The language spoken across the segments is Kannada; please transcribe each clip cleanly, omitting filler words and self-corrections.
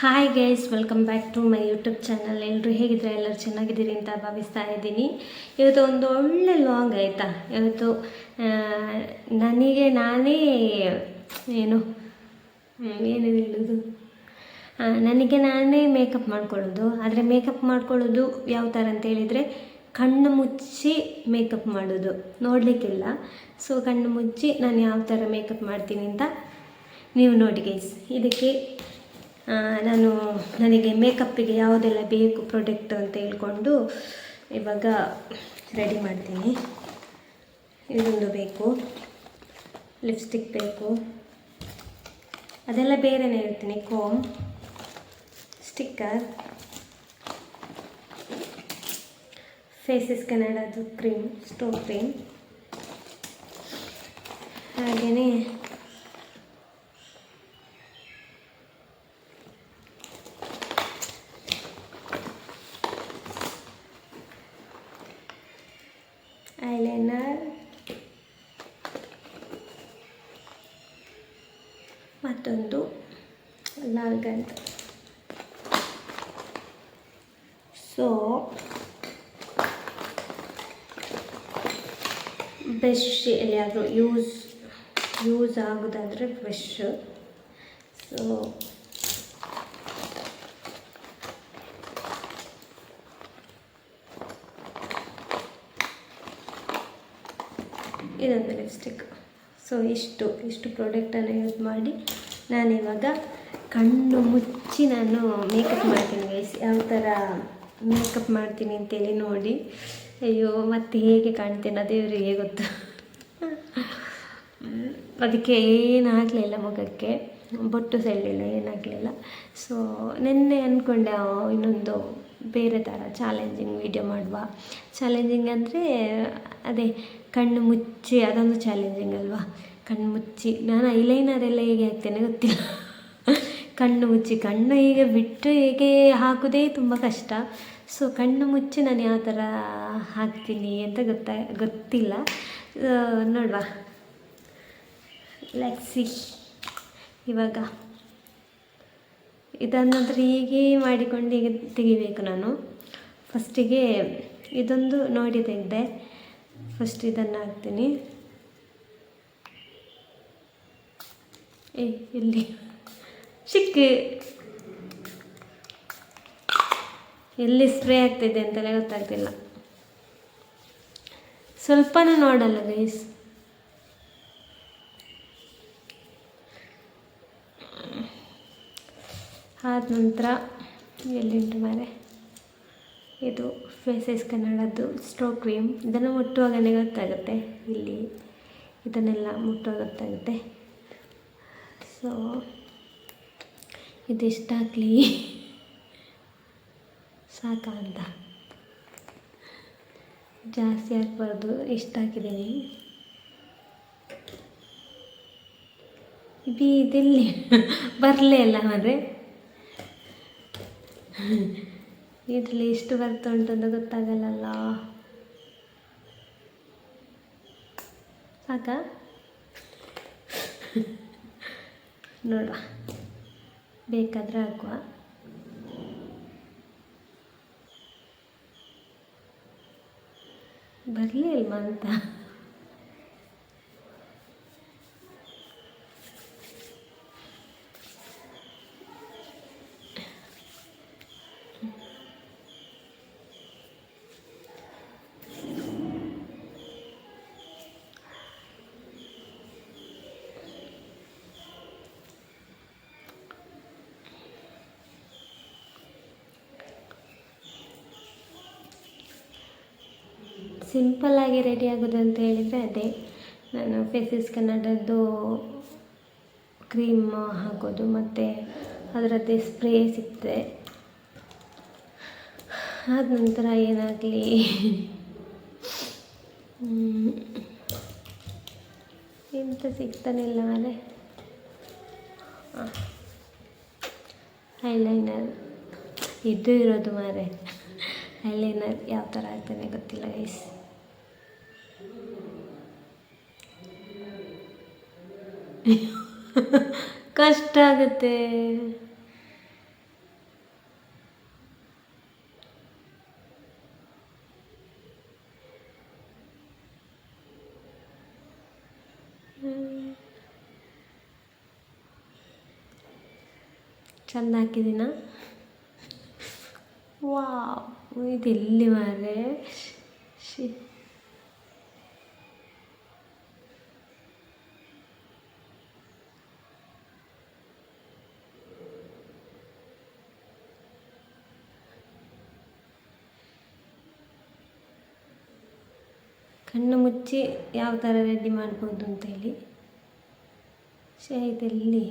Hi guys, welcome back to my YouTube channel. ಎಲ್ಲರೂ ಹೇಗಿದ್ರೆ ಎಲ್ಲರೂ ಚೆನ್ನಾಗಿದ್ದೀರಿ ಅಂತ ಭಾವಿಸ್ತಾ ಇದ್ದೀನಿ. ಇವತ್ತು ಒಂದು ಒಳ್ಳೆ ಲಾಂಗ್ ಆಯಿತಾ. ಇವತ್ತು ನನಗೆ ನಾನೇ ಏನು ಏನು ಹೇಳೋದು ನನಗೆ ನಾನೇ ಮೇಕಪ್ ಮಾಡ್ಕೊಳ್ಳೋದು. ಆದರೆ ಮೇಕಪ್ ಮಾಡ್ಕೊಳ್ಳೋದು ಯಾವ ಥರ ಅಂತ ಹೇಳಿದರೆ, ಕಣ್ಣು ಮುಚ್ಚಿ ಮೇಕಪ್ ಮಾಡೋದು ನೋಡಲಿಕ್ಕಿಲ್ಲ. ಸೊ ಕಣ್ಣು ಮುಚ್ಚಿ ನಾನು ಯಾವ ಥರ ಮೇಕಪ್ ಮಾಡ್ತೀನಿ ಅಂತ ನೀವು ನೋಡಿ ಗೈಸ್. ಇದಕ್ಕೆ ನನಗೆ ಮೇಕಪ್ಪಿಗೆ ಯಾವುದೆಲ್ಲ ಬೇಕು ಪ್ರಾಡಕ್ಟ್ ಅಂತ ಹೇಳ್ಕೊಂಡು ಇವಾಗ ರೆಡಿ ಮಾಡ್ತೀನಿ. ಇದೊಂದು ಬೇಕು, ಲಿಪ್ಸ್ಟಿಕ್ ಬೇಕು, ಅದೆಲ್ಲ ಬೇರೆನೇ ಹೇಳ್ತೀನಿ. ಕೋಮ್, ಸ್ಟಿಕ್ಕರ್, ಫೇಸಸ್ ಕನ್ನಡದು ಕ್ರೀಮ್, ಸ್ಟೋ ಕ್ರೀಮ್, ಹಾಗೆಯೇ ಐಲೈನರ್, ಮತ್ತೊಂದು ಲಾಲ್ ಗಂಧ. ಸೊ ಬ್ರಷ್ ಎಲ್ಲಿಯಾದರೂ ಯೂಸ್ ಆಗೋದಾದರೆ ಬ್ರಷ್. ಸೊ ಇದೊಂದು ಲಿಪ್ಸ್ಟಿಕ್. ಸೊ ಇಷ್ಟು ಪ್ರಾಡಕ್ಟನ್ನು ಯೂಸ್ ಮಾಡಿ ನಾನಿವಾಗ ಕಣ್ಣು ಮುಚ್ಚಿ ನಾನು ಮೇಕಪ್ ಮಾಡ್ತೀನಿ ಗೈಸ್. ಯಾವ ಥರ ಮೇಕಪ್ ಮಾಡ್ತೀನಿ ಅಂತೇಳಿ ನೋಡಿ. ಅಯ್ಯೋ, ಮತ್ತು ಹೇಗೆ ಕಾಣ್ತೀನಿ ದೇವರಿಗೆ ಗೊತ್ತು. ಅದಕ್ಕೆ ಏನು ಹಾಕಲಿಲ್ಲ ಮುಖಕ್ಕೆ, ಬೊಟ್ಟು ಸೆಳ್ಳಿಲ್ಲ, ಏನು ಹಾಕಲಿಲ್ಲ. ಸೊ ನಿನ್ನೆ ಅಂದ್ಕೊಂಡೆ ಇನ್ನೊಂದು ಬೇರೆ ಥರ ಚಾಲೆಂಜಿಂಗ್ ವೀಡಿಯೋ ಮಾಡುವ. ಚಾಲೆಂಜಿಂಗ್ ಅಂದರೆ ಅದೇ ಕಣ್ಣು ಮುಚ್ಚಿ, ಅದೊಂದು ಚಾಲೆಂಜಿಂಗ್ ಅಲ್ವಾ. ಕಣ್ಣು ಮುಚ್ಚಿ ನಾನು ಐಲೈನರೆಲ್ಲ ಹೇಗೆ ಹಾಕ್ತೇನೆ ಗೊತ್ತಿಲ್ಲ. ಕಣ್ಣು ಮುಚ್ಚಿ ಕಣ್ಣು ಹೀಗೆ ಬಿಟ್ಟು ಹೇಗೆ ಹಾಕೋದೇ ತುಂಬ ಕಷ್ಟ. ಸೊ ಕಣ್ಣು ಮುಚ್ಚಿ ನಾನು ಯಾವ ಥರ ಹಾಕ್ತೀನಿ ಅಂತ ಗೊತ್ತಿಲ್ಲ. ನೋಡುವ, ಲೆಟ್ಸ್ ಇವಾಗ ಇದನ್ನಂತರ ಹೀಗೆ ಮಾಡಿಕೊಂಡು ಹೀಗೆ ತೆಗಿಬೇಕು ನಾನು. ಫಸ್ಟಿಗೆ ಇದೊಂದು ನೋಡಿ ತೆಗೆದೆ. ಫಸ್ಟ್ ಇದನ್ನು ಹಾಕ್ತೀನಿ. ಇಲ್ಲಿ ಎಲ್ಲಿ ಸ್ಪ್ರೇ ಆಗ್ತಿದೆ ಅಂತಲೇ ಗೊತ್ತಾಗ್ತಿಲ್ಲ. ಸ್ವಲ್ಪನೂ ನೋಡಲ್ಲ ಗೈಸ್. ಆದ ನಂತರ ಎಲ್ಲಿಂಟು ಮಾರೆ, ಇದು ಫೇಸಸ್ ಕನ್ನಡದ್ದು ಸ್ಟೋ ಕ್ರೀಮ್. ಇದನ್ನು ಮುಟ್ಟುವಾಗಲೇ ಗೊತ್ತಾಗುತ್ತೆ, ಇಲ್ಲಿ ಇದನ್ನೆಲ್ಲ ಮುಟ್ಟುವಾಗ ಗೊತ್ತಾಗುತ್ತೆ. ಸೊ ಇದಿಷ್ಟು ಹಾಕಲಿ ಸಾಕಾ ಅಂತ, ಜಾಸ್ತಿ ಹಾಕ್ಬಾರ್ದು, ಇಷ್ಟು ಹಾಕಿದ್ದೀನಿ. ಇದೆಲ್ಲಿ ಬರಲೇ ಇಲ್ಲ ಅಂದರೆ ಇದರಲ್ಲಿ ಎಷ್ಟು ಬರ್ತಾ ಉಂಟಂತ ಗೊತ್ತಾಗಲ್ಲ. ಸಾಕಾ? ನೋಡುವ, ಬೇಕಾದರೆ ಹಾಕುವ. ಬರಲೇ ಇಲ್ವಾ ಅಂತ. ಸಿಂಪಲ್ಲಾಗಿ ರೆಡಿ ಆಗೋದು ಅಂತ ಹೇಳಿದರೆ ಅದೇ, ನಾನು ಫೇಸಸ್ ಕನ್ನಡದ್ದು ಕ್ರೀಮ್ ಹಾಕೋದು, ಮತ್ತು ಅದರದ್ದೇ ಸ್ಪ್ರೇ ಸಿಗ್ತದೆ. ಆದ ನಂತರ ಏನಾಗಲಿ, ಎಂತ ಸಿಗ್ತಾನಿಲ್ಲ ಮಾರೆ. ಐಲೈನರ್ ಇದು ಇರೋದು ಮಾರೆ. ಐಲೈನರ್ ಯಾವ ಥರ ಆಗ್ತಾನೆ ಗೊತ್ತಿಲ್ಲ ಗೈಸ್. ಕಷ್ಟ ಆಗುತ್ತೆ. ಚೆಂದ ಹಾಕಿದ್ದೀನ. ವಾವ್, ಇದೆಲ್ಲಿ ಮಾರೆ ಶಿ. ಕಣ್ಣು ಮುಚ್ಚಿ ಯಾವ ಥರ ರೆಡಿ ಮಾಡ್ಬೋದು ಅಂತೇಳಿ. ಇದೆಲ್ಲಿ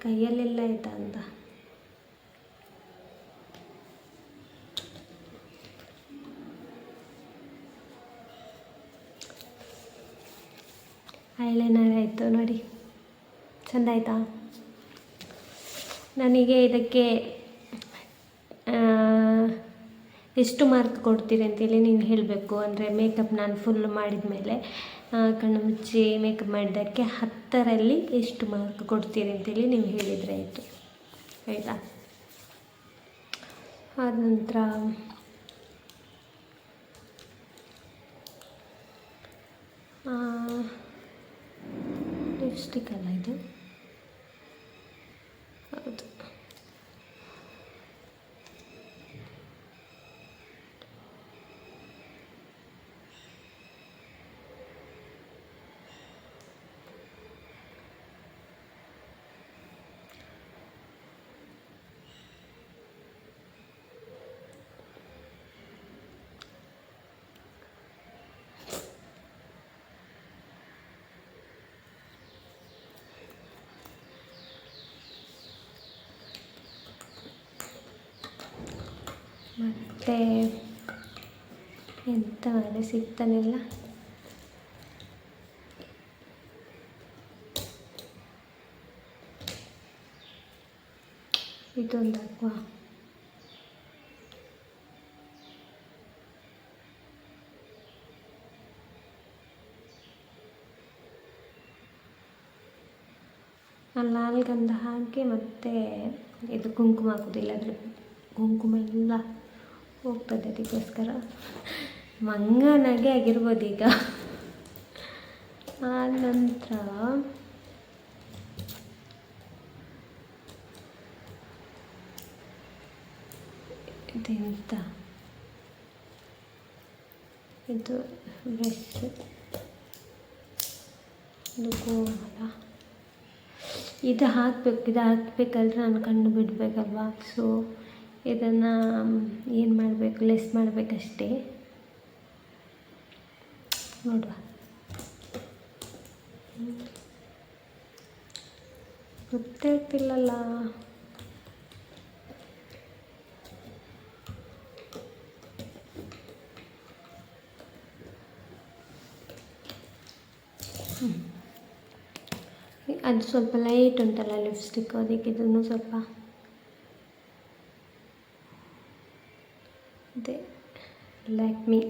ಕೈಯಲ್ಲೆಲ್ಲ ಆಯ್ತಾ ಅಂತ. ಐಲೈನರ್ ಆಯಿತು ನೋಡಿ, ಚೆಂದ ಆಯಿತಾ. ನನಗೆ ಇದಕ್ಕೆ ಎಷ್ಟು ಮಾರ್ಕ್ ಕೊಡ್ತೀರಿ ಅಂತೇಳಿ ನೀನು ಹೇಳಬೇಕು. ಅಂದರೆ ಮೇಕಪ್ ನಾನು ಫುಲ್ ಮಾಡಿದ ಮೇಲೆ ಕಣ್ಣು ಮುಚ್ಚಿ ಮೇಕಪ್ ಮಾಡಿದ್ದಕ್ಕೆ 10ರಲ್ಲಿ ಎಷ್ಟು ಮಾರ್ಕ್ ಕೊಡ್ತೀರಿ ಅಂತೇಳಿ ನೀವು ಹೇಳಿದರೆ ಆಯಿತು, ಆಯಿತಾ. ಆದ ನಂತರ ಲಿಪ್ಸ್ಟಿಕ್ ಅಲ್ಲ ಇದು, ಹೌದು. ಮತ್ತು ಎಂತ ಮಾಡಿ ಸಿಗ್ತಾನಿಲ್ಲ. ಇದೊಂದು ಹಾಕುವ. ಲಾಲ್ ಗಂಧ ಹಾಕಿ ಮತ್ತು ಇದು ಕುಂಕುಮ ಹಾಕೋದಿಲ್ಲ, ಅಂದರೆ ಕುಂಕುಮ ಎಲ್ಲ ಹೋಗ್ತದೆ. ಅದಕ್ಕೋಸ್ಕರ ಮಂಗನಾಗೆ ಆಗಿರ್ಬೋದು ಈಗ. ಆ ನಂತರ ಇದೆಂತ, ಇದು ಬ್ರಷ್, ಇದು ಗೋಮಲ. ಇದು ಹಾಕಬೇಕಾದ್ರೆ ನಾನು ಕಣ್ಣು ಬಿಡಬೇಕಲ್ವಾ. ಸೊ ಇದನ್ನು ಏನು ಮಾಡಬೇಕು, ಲೆಸ್ ಮಾಡಬೇಕಷ್ಟೇ. ನೋಡುವ, ಗೊತ್ತಾಗ್ತಿಲ್ಲಲ್ಲ. ಅದು ಸ್ವಲ್ಪ ಲೈಟ್ ಉಂಟಲ್ಲ ಲಿಪ್ಸ್ಟಿಕ್, ಅದಕ್ಕೆ ಇದನ್ನು ಸ್ವಲ್ಪ ಅದೇ ಲ್ಯಾಕ್ಮಿ.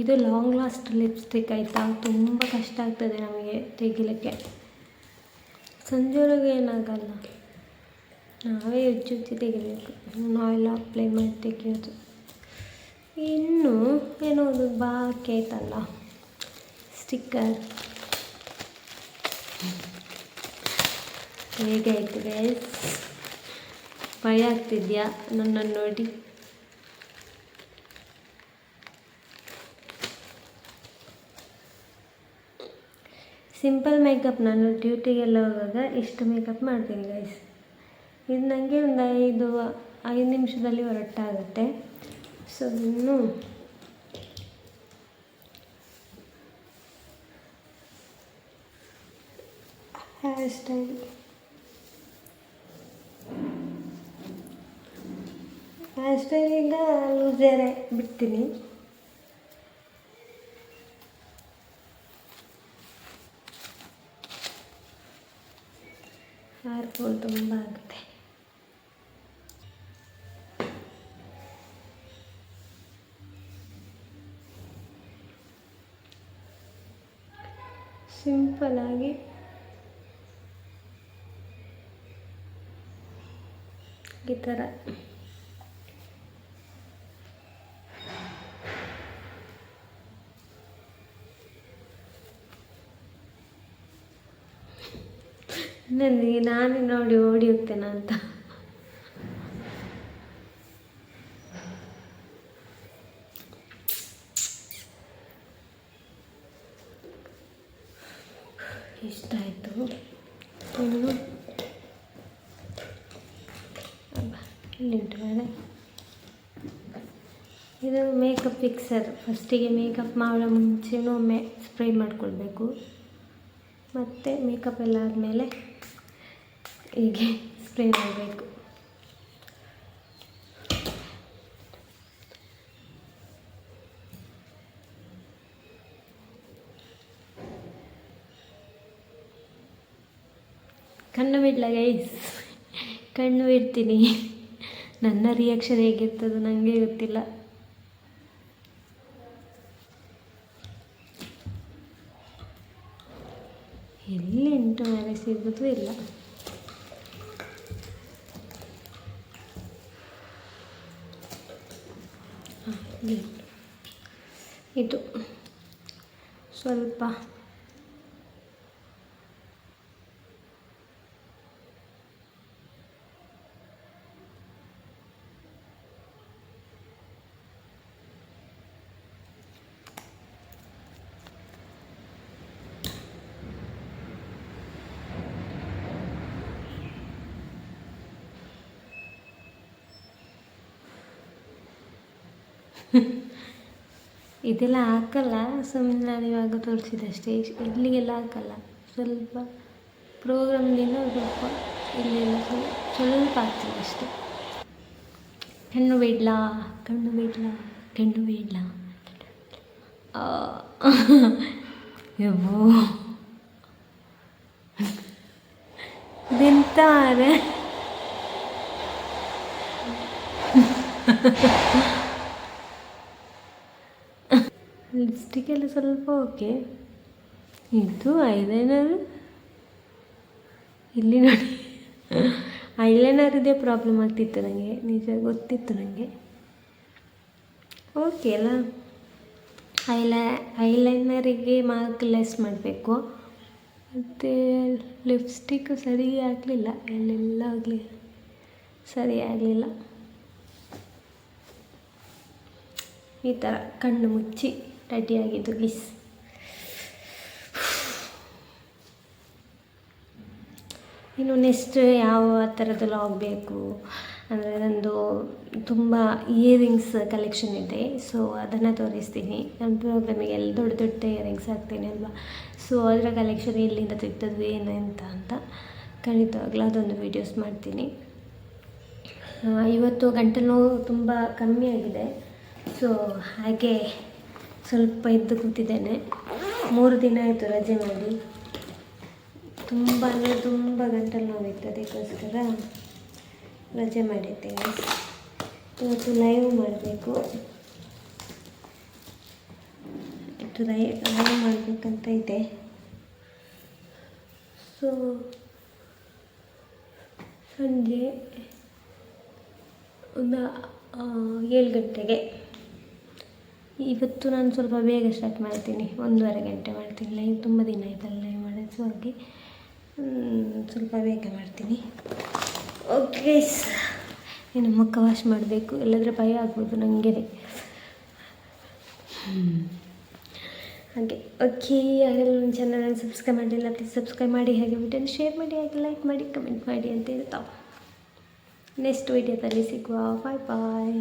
ಇದು ಲಾಂಗ್ ಲಾಸ್ಟ್ ಲಿಪ್ಸ್ಟಿಕ್ ಆಯಿತಾ, ತುಂಬ ಕಷ್ಟ ಆಗ್ತದೆ ನಮಗೆ ತೆಗಿಲಿಕ್ಕೆ. ಸಂಜೆವರೆಗೆ ಏನಾಗಲ್ಲ, ನಾವೇ ಉಜ್ಜಿ ತೆಗಿಬೇಕು. ಆಯಿಲ್ ಅಪ್ಲೈ ಮಾಡಿ ತೆಗಿಯೋದು. ಇನ್ನು ಏನೋ ಒಂದು ಬಾಕಿ ಆಯ್ತಲ್ಲ, ಸ್ಟಿಕ್ಕರ್. ಹೇಗೆ ಆಯಿತು ಗೈಸ್, ಭಯ ಆಗ್ತಿದೆಯಾ ನನ್ನನ್ನು ನೋಡಿ? ಸಿಂಪಲ್ ಮೇಕಪ್ ನಾನು ಡ್ಯೂಟಿಗೆಲ್ಲ ಹೋಗುವಾಗ ಇಷ್ಟು ಮೇಕಪ್ ಮಾಡ್ತೀನಿ ಗೈಸ್. ಇದು ನನಗೆ ಒಂದು 5 ನಿಮಿಷದಲ್ಲಿ ಹೊರಟಾಗುತ್ತೆ. ಸೊ ಇನ್ನು ಹೇರ್ ಸ್ಟೈಲಿಂದ ಲೂಸರೇ ಬಿಡ್ತೀನಿ. ಹೇರ್ ಫಾಲ್ ತುಂಬ ಆಗುತ್ತೆ. ಸಿಂಪಲಾಗಿ ಈ ಥರ ನನಗೆ ನಾನೇ ನೋಡಿ ಓಡಿ ಹೋಗ್ತೇನೆ ಅಂತ. ಇಷ್ಟ ಆಯಿತು. ಇನ್ನು ಇಲ್ಲಿಂಟು ಬೇಡ. ಇದು ಮೇಕಪ್ ಫಿಕ್ಸರ್. ಫಸ್ಟಿಗೆ ಮೇಕಪ್ ಮಾಡೋ ಮುಂಚೆನೂ ಒಮ್ಮೆ ಸ್ಪ್ರೇ ಮಾಡಿಕೊಳ್ಬೇಕು. ಮತ್ತು ಮೇಕಪ್ ಎಲ್ಲ ಆದಮೇಲೆ ಹೀಗೆ ಸ್ಪ್ರೇ ಮಾಡಬೇಕು. ಕಣ್ಣು ಬಿಡಲ ಗೈಸ್, ಕಣ್ಣು ಬಿಡ್ತೀನಿ. ನನ್ನ ರಿಯಾಕ್ಷನ್ ಹೇಗಿರ್ತದೆ ನನಗೆ ಗೊತ್ತಿಲ್ಲ. ಎಲ್ಲಿ ಉಂಟು ಮೇಲೆ ಸಿಗೋದು ಇಲ್ಲ. ಇದು ಸ್ವಲ್ಪ ಇದೆಲ್ಲ ಹಾಕಲ್ಲ, ಸುಮ್ಮನೆ ನಾನು ಇವಾಗ ತೋರಿಸಿದಷ್ಟೇ. ಇಲ್ಲಿಗೆಲ್ಲ ಹಾಕಲ್ಲ, ಸ್ವಲ್ಪ ಪ್ರೋಗ್ರಾಮ್ದಿಂದ ಸ್ವಲ್ಪ ಇಲ್ಲೆಲ್ಲ ಸ್ವಲ್ಪ ಹಾಕ್ತೀನಿ ಅಷ್ಟೇ. ಕಣ್ಣು ಬಿಡ್ಲಾ, ಕಣ್ಣು ಬಿಡ್ಲಾ, ಕಣ್ಣು ಬಿಡ್ಲಾ. ಯವ್ವೋ ಇದೆಂತ ಮಾರೆ. ಲಿಪ್ಸ್ಟಿಕ್ಕೆಲ್ಲ ಸ್ವಲ್ಪ ಓಕೆ. ಇದು ಐಲೈನರ್ ಇಲ್ಲಿ ನೋಡಿ, ಐಲೈನರಿದೆ ಪ್ರಾಬ್ಲಮ್ ಆಗ್ತಿತ್ತು ನನಗೆ, ನಿಜ ಗೊತ್ತಿತ್ತು ನನಗೆ. ಓಕೆ ಅಲ್ಲ, ಐಲೈನರಿಗೆ ಮಾರ್ಕ್ ಲೆಸ್ ಮಾಡಬೇಕು. ಮತ್ತು ಲಿಪ್ಸ್ಟಿಕ್ ಸರಿ ಆಗಲಿಲ್ಲ, ಎಲ್ಲೆಲ್ಲ ಆಗಲಿಲ್ಲ, ಸರಿ ಆಗಲಿಲ್ಲ. ಈ ಥರ ಕಣ್ಣು ಮುಚ್ಚಿ ರೆಡಿಯಾಗಿದ್ದು ಗಿಸ್. ಇನ್ನು ನೆಕ್ಸ್ಟ್ ಯಾವ ಥರದ್ದು ಲಾಗ್ ಬೇಕು ಅಂದರೆ, ನಂದು ತುಂಬ ಇಯರಿಂಗ್ಸ್ ಕಲೆಕ್ಷನ್ ಇದೆ. ಸೊ ಅದನ್ನು ತೋರಿಸ್ತೀನಿ. ನನ್ನ ಪ್ರೋಗ್ರಾಮಿಗೆ ಎಲ್ಲ ದೊಡ್ಡ ದೊಡ್ಡ ಇಯರಿಂಗ್ಸ್ ಹಾಕ್ತೀನಿ ಅಲ್ವಾ. ಸೊ ಅದರ ಕಲೆಕ್ಷನ್ ಎಲ್ಲಿಂದ ತೆಗ್ದದ್ದು ಏನಂತ ಅಂತ ಖಂಡಿತವಾಗ್ಲೂ ಅದೊಂದು ವೀಡಿಯೋಸ್ ಮಾಡ್ತೀನಿ. ಇವತ್ತು ಗಂಟಲು ನೋವು ತುಂಬ ಕಮ್ಮಿ ಆಗಿದೆ. ಸೊ ಹಾಗೆ ಸ್ವಲ್ಪ ಎದ್ದು ಕೂತಿದ್ದೇನೆ. 3 ದಿನ ಆಯಿತು ರಜೆ ಮಾಡಿ. ತುಂಬ ಅಂದರೆ ತುಂಬ ಗಂಟಲು ನೋವಿತ್ತು, ಅದಕ್ಕೋಸ್ಕರ ರಜೆ ಮಾಡಿದ್ದೇನೆ. ಇವತ್ತು ಲೈವ್ ಮಾಡಬೇಕು, ಲೈವ್ ಮಾಡಬೇಕಂತ ಇದೆ. ಸೊ ಸಂಜೆ ಒಂದು 7 ಗಂಟೆಗೆ. ಇವತ್ತು ನಾನು ಸ್ವಲ್ಪ ಬೇಗ ಸ್ಟಾರ್ಟ್ ಮಾಡ್ತೀನಿ, 1:30 ಗಂಟೆ ಮಾಡ್ತೀನಿ ಲೈವ್. ತುಂಬ ದಿನ ಆಯ್ತಲ್ಲ ಲೈವ್ ಮಾಡೋದು, ಸೊ ಹಾಗೆ ಸ್ವಲ್ಪ ಬೇಗ ಮಾಡ್ತೀನಿ. ಓಕೆ, ಇನ್ನು ಮುಖ ವಾಶ್ ಮಾಡಬೇಕು, ಇಲ್ಲದ್ರೆ ಭಯ ಆಗ್ಬೋದು ನನಗೆ ಹಾಗೆ. ಓಕೆ, ಹಾಗೆಲ್ಲ ನನ್ನ ಚಾನಲನ್ನು ಸಬ್ಸ್ಕ್ರೈಬ್ ಮಾಡಿಲ್ಲ, ಪ್ಲೀಸ್ ಸಬ್ಸ್ಕ್ರೈಬ್ ಮಾಡಿ, ಹಾಗೆ ವಿಡಿಯೋನ ಶೇರ್ ಮಾಡಿ, ಹಾಗೆ ಲೈಕ್ ಮಾಡಿ, ಕಮೆಂಟ್ ಮಾಡಿ ಅಂತ ಹೇಳ್ತಾ ನೆಕ್ಸ್ಟ್ ವಿಡಿಯೋದಲ್ಲಿ ಸಿಗುವ. ಬಾಯ್ ಬಾಯ್.